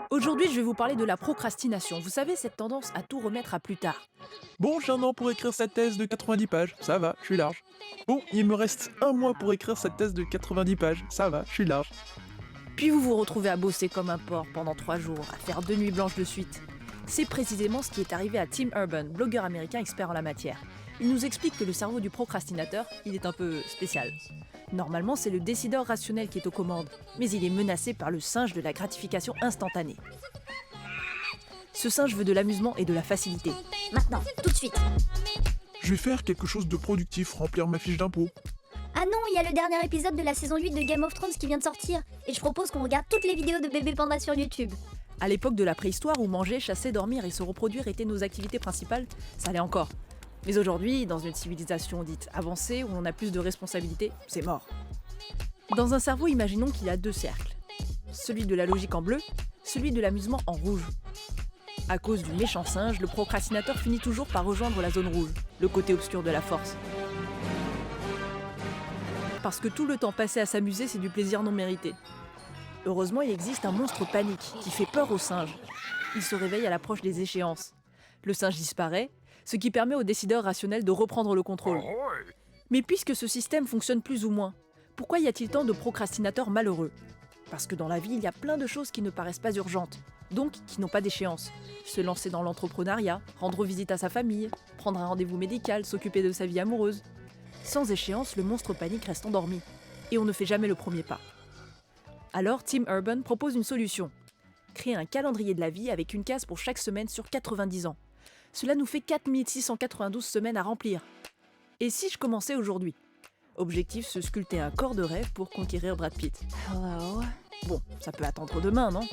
Aujourd'hui, je vais vous parler de la procrastination. Vous savez, cette tendance à tout remettre à plus tard. Bon, j'ai un an pour écrire cette thèse de 90 pages, ça va, je suis large. Bon, il me reste un mois pour écrire cette thèse de 90 pages, ça va, je suis large. Puis vous vous retrouvez à bosser comme un porc pendant 3 jours, à faire 2 nuits blanches de suite. C'est précisément ce qui est arrivé à Tim Urban, blogueur américain expert en la matière. Il nous explique que le cerveau du procrastinateur, il est un peu spécial. Normalement, c'est le décideur rationnel qui est aux commandes, mais il est menacé par le singe de la gratification instantanée. Ce singe veut de l'amusement et de la facilité. Maintenant, tout de suite. Je vais faire quelque chose de productif, remplir ma fiche d'impôt. Ah non, il y a le dernier épisode de la saison 8 de Game of Thrones qui vient de sortir. Et je propose qu'on regarde toutes les vidéos de bébé panda sur YouTube. À l'époque de la préhistoire où manger, chasser, dormir et se reproduire étaient nos activités principales, ça allait encore. Mais aujourd'hui, dans une civilisation dite avancée où on a plus de responsabilités, c'est mort. Dans un cerveau, imaginons qu'il y a 2 cercles. Celui de la logique en bleu, celui de l'amusement en rouge. À cause du méchant singe, le procrastinateur finit toujours par rejoindre la zone rouge, le côté obscur de la force. Parce que tout le temps passé à s'amuser, c'est du plaisir non mérité. Heureusement, il existe un monstre panique qui fait peur au singe. Il se réveille à l'approche des échéances. Le singe disparaît, ce qui permet au décideur rationnel de reprendre le contrôle. Mais puisque ce système fonctionne plus ou moins, pourquoi y a-t-il tant de procrastinateurs malheureux ? Parce que dans la vie, il y a plein de choses qui ne paraissent pas urgentes, donc qui n'ont pas d'échéance. Se lancer dans l'entrepreneuriat, rendre visite à sa famille, prendre un rendez-vous médical, s'occuper de sa vie amoureuse. Sans échéance, le monstre panique reste endormi. Et on ne fait jamais le premier pas. Alors, Tim Urban propose une solution. Créer un calendrier de la vie avec une case pour chaque semaine sur 90 ans. Cela nous fait 4692 semaines à remplir. Et si je commençais aujourd'hui ? Objectif, se sculpter un corps de rêve pour conquérir Brad Pitt. Hello. Bon, ça peut attendre demain, non ?